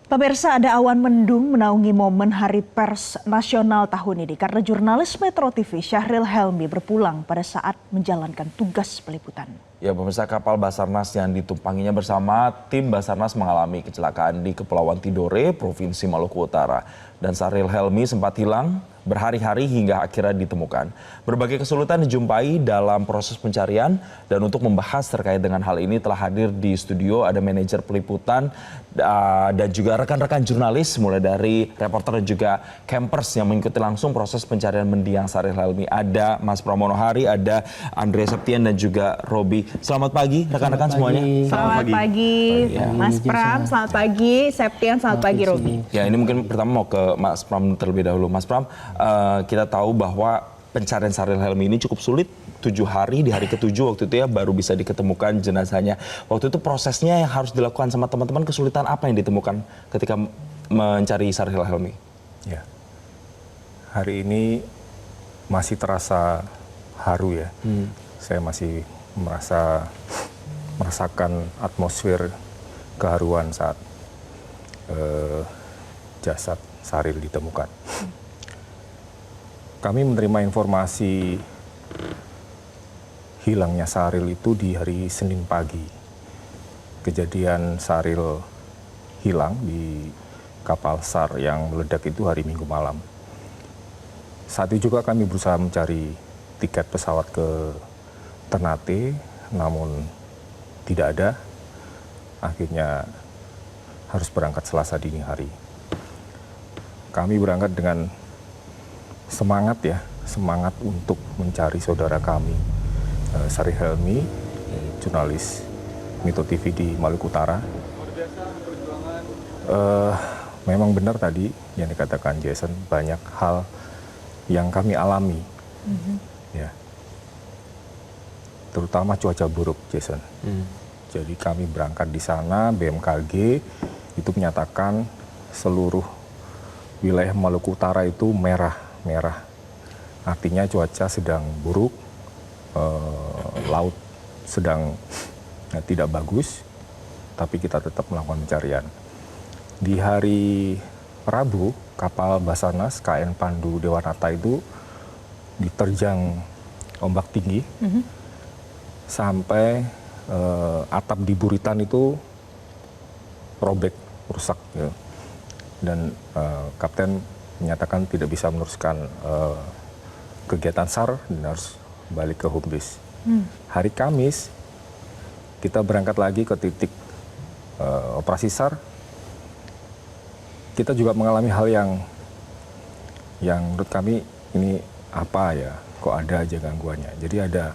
Pemirsa, ada awan mendung menaungi momen Hari Pers Nasional tahun ini karena jurnalis Metro TV Syahril Helmi berpulang pada saat menjalankan tugas peliputan. Ya, pemirsa, kapal Basarnas yang ditumpanginya bersama tim Basarnas mengalami kecelakaan di Kepulauan Tidore, Provinsi Maluku Utara. Dan Syahril Helmi sempat hilang berhari-hari hingga akhirnya ditemukan. Berbagai kesulitan dijumpai dalam proses pencarian, dan untuk membahas terkait dengan hal ini telah hadir di studio ada manajer peliputan dan juga rekan-rekan jurnalis mulai dari reporter dan juga campers yang mengikuti langsung proses pencarian mendiang Syahril Helmi. Ada Mas Pramono Hari, ada Andre Septian dan juga Robi. Selamat pagi rekan-rekan semuanya. Selamat pagi Mas Pram, selamat pagi Septian, selamat pagi Robi. Ya, ini mungkin pertama mau ke Mas Pram terlebih dahulu. Mas Pram, kita tahu bahwa pencarian Syahril Helmi ini cukup sulit. 7 hari, di hari ke-7 waktu itu ya baru bisa diketemukan jenazahnya. Waktu itu prosesnya yang harus dilakukan sama teman-teman, kesulitan apa yang ditemukan ketika mencari Syahril Helmi? Ya, hari ini masih terasa haru ya. Saya masih merasakan atmosfer keharuan saat jasad Syahril ditemukan. Kami menerima informasi hilangnya Syahril itu di hari Senin pagi. Kejadian Syahril hilang di kapal SAR yang meledak itu hari Minggu malam. Saat itu juga kami berusaha mencari tiket pesawat ke Ternate, namun tidak ada. Akhirnya harus berangkat Selasa dini hari. Kami berangkat dengan semangat ya, semangat untuk mencari saudara kami, Syahril Helmi, jurnalis Metro TV di Maluku Utara. Memang benar tadi yang dikatakan Jason, banyak hal yang kami alami, ya, terutama cuaca buruk, Jason. Jadi kami berangkat di sana, BMKG itu menyatakan seluruh wilayah Maluku Utara itu merah. Artinya cuaca sedang buruk, laut sedang tidak bagus, tapi kita tetap melakukan pencarian. Di hari Rabu, kapal Basarnas KN Pandu Dewanata itu diterjang ombak tinggi, sampai atap di Buritan itu robek, rusak. Ya. Dan kapten menyatakan tidak bisa meneruskan kegiatan SAR dan harus balik ke home base. Hari Kamis kita berangkat lagi ke titik operasi SAR. Kita juga mengalami hal yang menurut kami ini apa ya, kok ada aja gangguannya. Jadi ada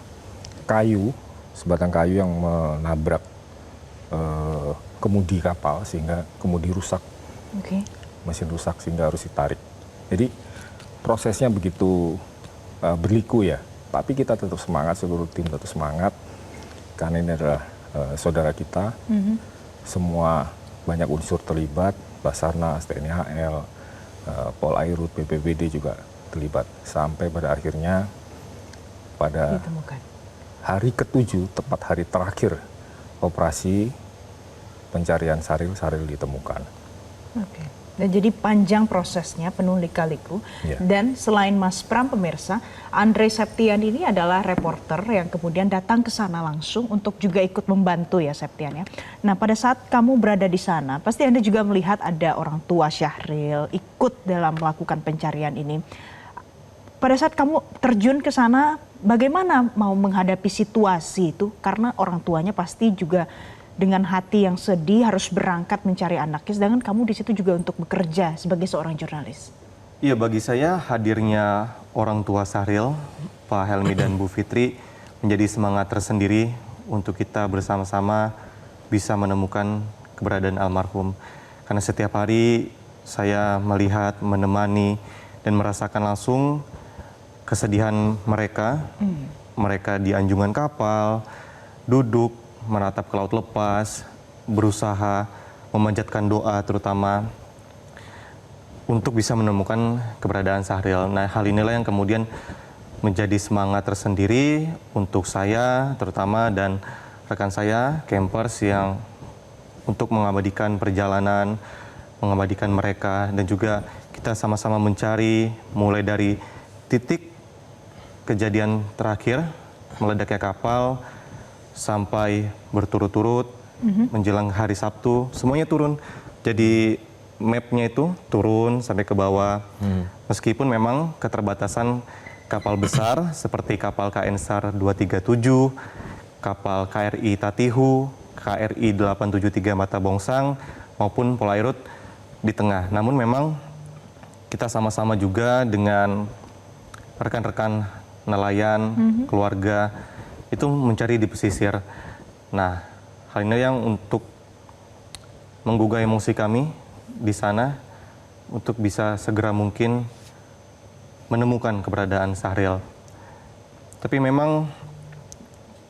sebatang kayu yang menabrak kemudi kapal sehingga kemudi rusak. Mesin rusak sehingga harus ditarik. Jadi prosesnya begitu berliku ya, tapi kita tetap semangat, seluruh tim tetap semangat karena ini adalah saudara kita. Semua banyak unsur terlibat, Basarnas, TNI AL, Polairut, BPBD juga terlibat sampai pada akhirnya pada hari ke-7, tepat hari terakhir operasi pencarian Syahril ditemukan. Dan jadi panjang prosesnya, penuh lika-liku. Dan selain Mas Pram, pemirsa, Andre Septian ini adalah reporter yang kemudian datang ke sana langsung untuk juga ikut membantu ya Septian ya. Nah, pada saat kamu berada di sana, pasti Anda juga melihat ada orang tua Syahril ikut dalam melakukan pencarian ini. Pada saat kamu terjun ke sana, bagaimana mau menghadapi situasi itu? Karena orang tuanya pasti juga dengan hati yang sedih harus berangkat mencari anaknya, sedangkan kamu di situ juga untuk bekerja sebagai seorang jurnalis. Iya, bagi saya hadirnya orang tua Syahril, Pak Helmi dan Bu Fitri menjadi semangat tersendiri untuk kita bersama-sama bisa menemukan keberadaan almarhum. Karena setiap hari saya melihat, menemani, dan merasakan langsung kesedihan mereka. Mereka di anjungan kapal, duduk, menatap ke laut lepas, berusaha memanjatkan doa terutama untuk bisa menemukan keberadaan Syahril. Nah, hal inilah yang kemudian menjadi semangat tersendiri untuk saya terutama dan rekan saya, campers yang untuk mengabadikan perjalanan mengabadikan mereka, dan juga kita sama-sama mencari mulai dari titik kejadian terakhir meledaknya kapal sampai berturut-turut menjelang hari Sabtu, semuanya turun. Jadi mapnya itu turun sampai ke bawah. Meskipun memang keterbatasan kapal besar seperti kapal KN SAR 237, kapal KRI Tatihu, KRI 873 Mata Bongsang, maupun Polairut di tengah. Namun memang kita sama-sama juga dengan rekan-rekan nelayan, keluarga, itu mencari di pesisir. Nah, hal ini yang untuk menggugah emosi kami di sana untuk bisa segera mungkin menemukan keberadaan Syahril. Tapi memang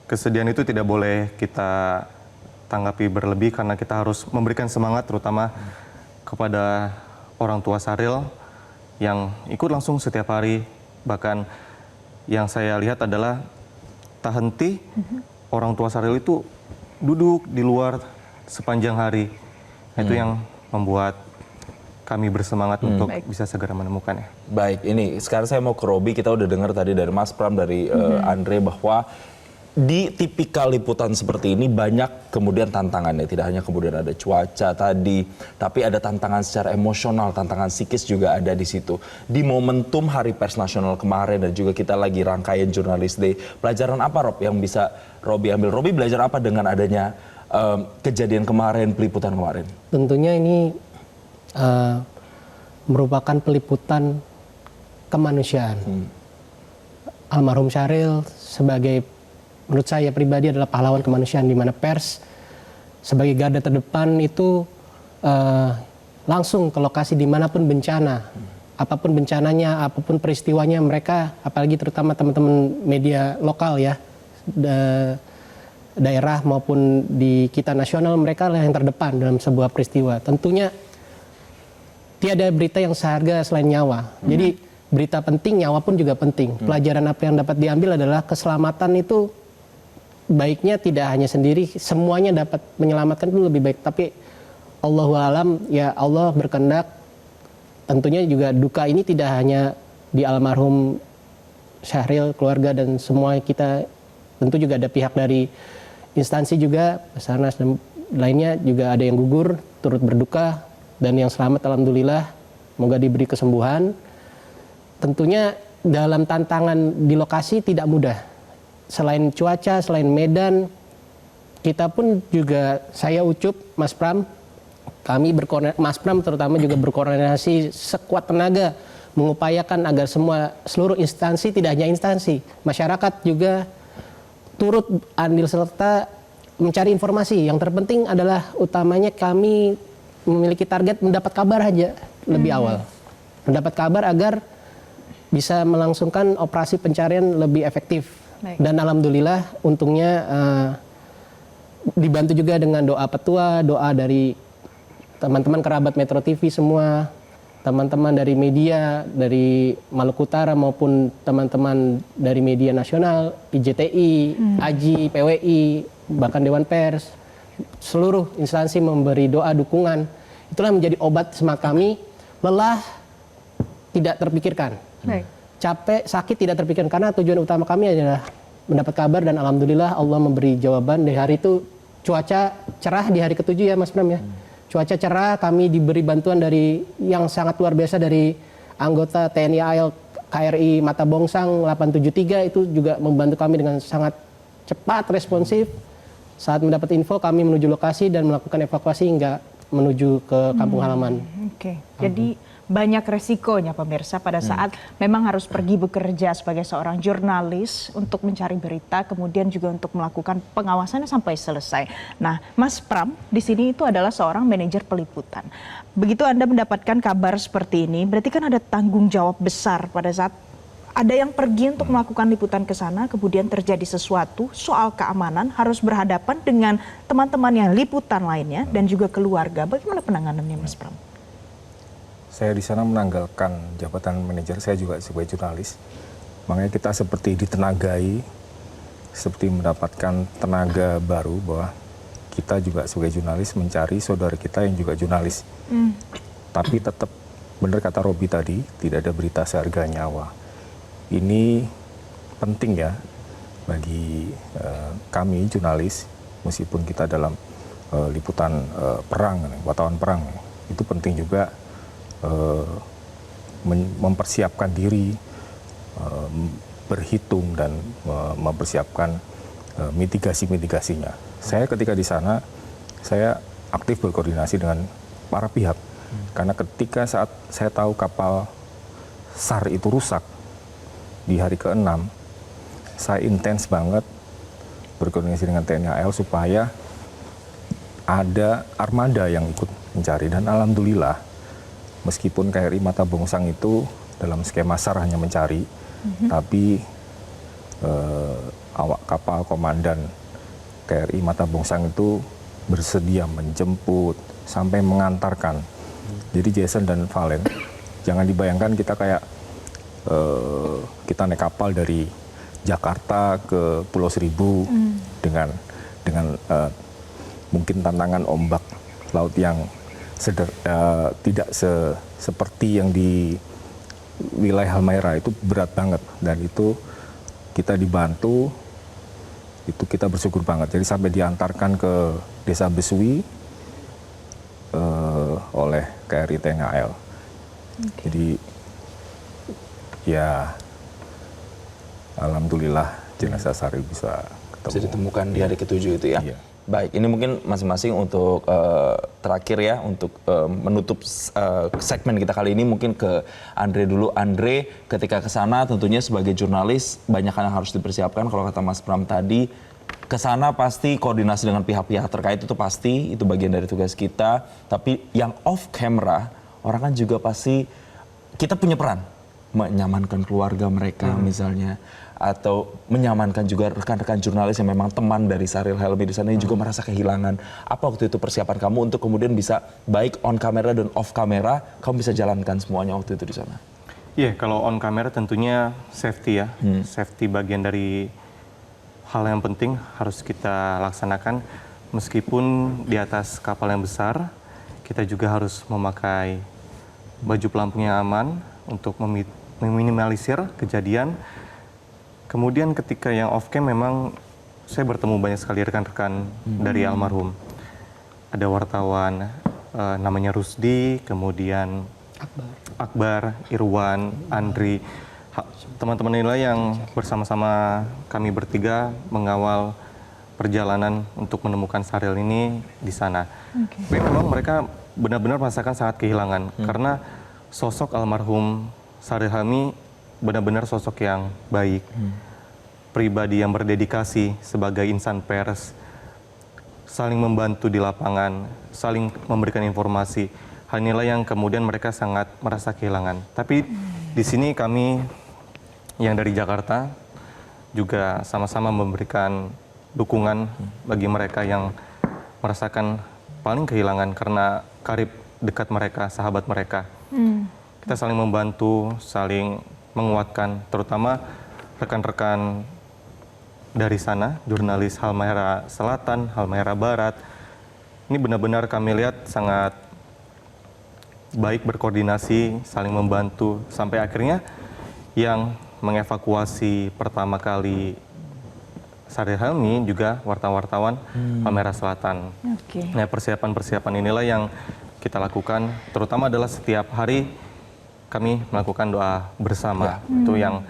kesedihan itu tidak boleh kita tanggapi berlebih karena kita harus memberikan semangat terutama kepada orang tua Syahril yang ikut langsung setiap hari. Bahkan yang saya lihat adalah tak henti orang tua Syahril itu duduk di luar sepanjang hari. Itu yang membuat kami bersemangat untuk bisa segera menemukannya. Baik, ini sekarang saya mau ke Robi. Kita udah dengar tadi dari Mas Pram, dari Andre, bahwa di tipikal liputan seperti ini banyak kemudian tantangannya. Tidak hanya kemudian ada cuaca tadi, tapi ada tantangan secara emosional, tantangan psikis juga ada di situ. Di momentum Hari Pers Nasional kemarin dan juga kita lagi rangkaian Jurnalis Day, pelajaran apa Rob yang bisa Robi ambil? Robi belajar apa dengan adanya kejadian kemarin, peliputan kemarin? Tentunya ini merupakan peliputan kemanusiaan. Almarhum Syahril sebagai, menurut saya pribadi, adalah pahlawan kemanusiaan, di mana pers sebagai garda terdepan itu langsung ke lokasi dimanapun bencana. Apapun bencananya, apapun peristiwanya, mereka, apalagi terutama teman-teman media lokal ya, daerah maupun di kita nasional, mereka lah yang terdepan dalam sebuah peristiwa. Tentunya tiada berita yang seharga selain nyawa. Jadi berita penting, nyawa pun juga penting. Pelajaran apa yang dapat diambil adalah keselamatan itu baiknya tidak hanya sendiri, semuanya dapat menyelamatkan itu lebih baik. Tapi Allahu alam, ya Allah berkehendak. Tentunya juga duka ini tidak hanya di almarhum Syahril, keluarga dan semua kita. Tentu juga ada pihak dari instansi juga, Basarnas dan lainnya juga ada yang gugur, turut berduka. Dan yang selamat alhamdulillah, semoga diberi kesembuhan. Tentunya dalam tantangan di lokasi tidak mudah. Selain cuaca, selain medan, kita pun juga, saya Ucup, Mas Pram, kami Mas Pram terutama juga berkoordinasi sekuat tenaga, mengupayakan agar seluruh instansi, tidak hanya instansi, masyarakat juga turut andil serta mencari informasi. Yang terpenting adalah utamanya kami memiliki target mendapat kabar aja lebih awal. Mendapat kabar agar bisa melangsungkan operasi pencarian lebih efektif. Baik. Dan alhamdulillah untungnya dibantu juga dengan doa petua, doa dari teman-teman kerabat Metro TV semua, teman-teman dari media, dari Maluku Utara maupun teman-teman dari media nasional, IJTI, AJI, PWI, bahkan Dewan Pers. Seluruh instansi memberi doa dukungan. Itulah menjadi obat semangat kami. Lelah tidak terpikirkan. Baik. Capek, sakit tidak terpikirkan. Karena tujuan utama kami adalah mendapat kabar dan alhamdulillah Allah memberi jawaban. Di hari itu cuaca cerah di hari ke-7 ya Mas Pram ya. Cuaca cerah, kami diberi bantuan dari yang sangat luar biasa dari anggota TNI AL KRI Mata Bongsang 873, itu juga membantu kami dengan sangat cepat, responsif. Saat mendapat info, kami menuju lokasi dan melakukan evakuasi hingga menuju ke kampung halaman. Oke. Jadi banyak resikonya pemirsa pada saat memang harus pergi bekerja sebagai seorang jurnalis untuk mencari berita, kemudian juga untuk melakukan pengawasannya sampai selesai. Nah, Mas Pram di sini itu adalah seorang manajer peliputan. Begitu Anda mendapatkan kabar seperti ini, berarti kan ada tanggung jawab besar pada saat ada yang pergi untuk melakukan liputan ke sana, kemudian terjadi sesuatu soal keamanan, harus berhadapan dengan teman-teman yang liputan lainnya dan juga keluarga. Bagaimana penanganannya, Mas Pram? Saya di sana menanggalkan jabatan manajer, saya juga sebagai jurnalis. Makanya kita seperti ditenagai, seperti mendapatkan tenaga baru bahwa kita juga sebagai jurnalis mencari saudara kita yang juga jurnalis. Tapi tetap benar kata Robi tadi, tidak ada berita seharga nyawa. Ini penting ya bagi kami jurnalis, meskipun kita dalam liputan perang, wartawan perang, itu penting juga mempersiapkan diri, berhitung dan mempersiapkan mitigasi-mitigasinya. Saya ketika di sana, saya aktif berkoordinasi dengan para pihak. Karena ketika saat saya tahu kapal SAR itu rusak di hari ke-6, saya intens banget berkoordinasi dengan TNI AL supaya ada armada yang ikut mencari. Dan alhamdulillah, meskipun KRI Mata Bongsang itu dalam skema SAR hanya mencari, tapi awak kapal komandan KRI Mata Bongsang itu bersedia menjemput sampai mengantarkan. Jadi Jason dan Valen, jangan dibayangkan kita kayak kita naik kapal dari Jakarta ke Pulau Seribu dengan mungkin tantangan ombak laut yang tidak seperti yang di wilayah Halmahera, itu berat banget, dan itu kita dibantu, itu kita bersyukur banget. Jadi sampai diantarkan ke Desa Besui oleh KRI TNI AL. Jadi ya alhamdulillah jenazah Saril bisa ditemukan di hari ke-7 itu ya. Iya. Baik, ini mungkin masing-masing untuk terakhir ya, untuk menutup segmen kita kali ini mungkin ke Andre dulu. Andre, ketika ke sana tentunya sebagai jurnalis banyak hal yang harus dipersiapkan. Kalau kata Mas Pram tadi, ke sana pasti koordinasi dengan pihak-pihak terkait itu pasti, itu bagian dari tugas kita. Tapi yang off camera, orang kan juga pasti, kita punya peran menyamankan keluarga mereka misalnya, atau menyamankan juga rekan-rekan jurnalis yang memang teman dari Saril Helmi di sana yang juga merasa kehilangan. Apa waktu itu persiapan kamu untuk kemudian bisa baik on kamera dan off kamera, kamu bisa jalankan semuanya waktu itu di sana? Iya, kalau on kamera tentunya safety ya, safety bagian dari hal yang penting harus kita laksanakan. Meskipun di atas kapal yang besar, kita juga harus memakai baju pelampung yang aman untuk meminimalisir kejadian. Kemudian ketika yang off cam memang saya bertemu banyak sekali rekan-rekan dari almarhum. Ada wartawan namanya Rusdi, kemudian Akbar, Irwan, Andri. Teman-teman inilah yang bersama-sama kami bertiga mengawal perjalanan untuk menemukan Saril ini di sana. Tapi memang mereka benar-benar merasakan sangat kehilangan karena sosok almarhum Saril Helmi benar-benar sosok yang baik, pribadi yang berdedikasi sebagai insan pers, saling membantu di lapangan, saling memberikan informasi. Hal inilah yang kemudian mereka sangat merasa kehilangan. Tapi di sini kami yang dari Jakarta juga sama-sama memberikan dukungan bagi mereka yang merasakan paling kehilangan karena karib dekat mereka, sahabat mereka. Kita saling membantu, saling menguatkan, terutama rekan-rekan dari sana, jurnalis Halmahera Selatan, Halmahera Barat. Ini benar-benar kami lihat sangat baik berkoordinasi, saling membantu, sampai akhirnya yang mengevakuasi pertama kali Saril Helmi juga wartawan-wartawan Halmahera Selatan. Nah, persiapan-persiapan inilah yang kita lakukan, terutama adalah setiap hari kami melakukan doa bersama. Itu yang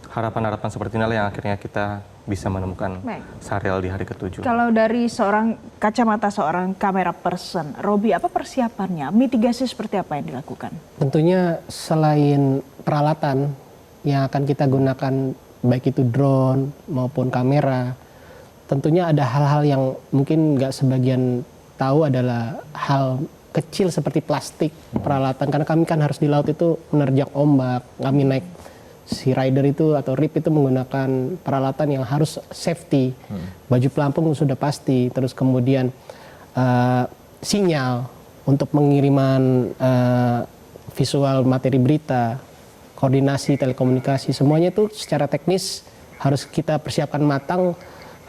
harapan-harapan seperti inilah yang akhirnya kita bisa menemukan Saril di hari ke-7. Kalau dari seorang kacamata seorang kamera person, Robi, apa persiapannya? Mitigasi seperti apa yang dilakukan? Tentunya selain peralatan yang akan kita gunakan, baik itu drone maupun kamera, tentunya ada hal-hal yang mungkin nggak sebagian tahu, adalah hal kecil seperti plastik, peralatan. Karena kami kan harus di laut itu menerjang ombak, kami naik si rider itu atau rip itu menggunakan peralatan yang harus safety. Baju pelampung sudah pasti, terus kemudian sinyal untuk pengiriman visual materi berita, koordinasi telekomunikasi, semuanya itu secara teknis harus kita persiapkan matang,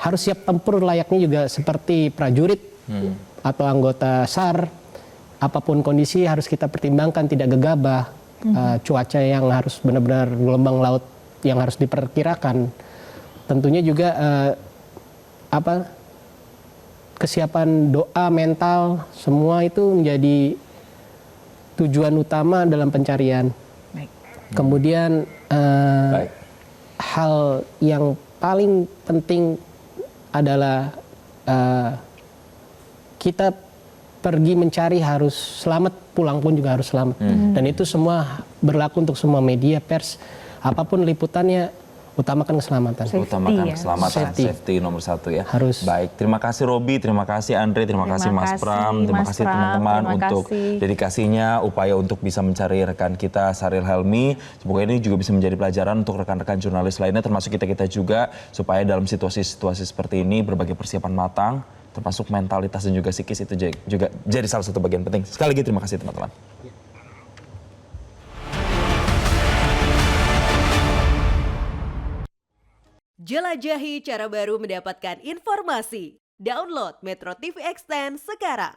harus siap tempur layaknya juga seperti prajurit atau anggota SAR. apapun kondisi harus kita pertimbangkan, tidak gegabah. Cuaca yang harus benar-benar, gelombang laut yang harus diperkirakan. Tentunya juga kesiapan doa, mental, semua itu menjadi tujuan utama dalam pencarian. Baik. Kemudian Baik. hal yang paling penting adalah kita pergi mencari harus selamat, pulang pun juga harus selamat. Dan itu semua berlaku untuk semua media, pers, apapun liputannya, utamakan keselamatan. Utamakan ya. keselamatan, Safety. safety nomor 1 ya. Harus. Baik, terima kasih Robi, terima kasih Andre, terima kasih Mas Pram, terima Mas kasih Pram, teman-teman terima untuk kasih. dedikasinya, upaya untuk bisa mencari rekan kita Saril Helmi. Semoga ini juga bisa menjadi pelajaran untuk rekan-rekan jurnalis lainnya, termasuk kita-kita juga, supaya dalam situasi-situasi seperti ini berbagai persiapan matang, termasuk mentalitas dan juga psikis itu juga jadi salah satu bagian penting. Sekali lagi terima kasih teman-teman. Jelajahi cara baru mendapatkan informasi. Download Metro TV Extend sekarang.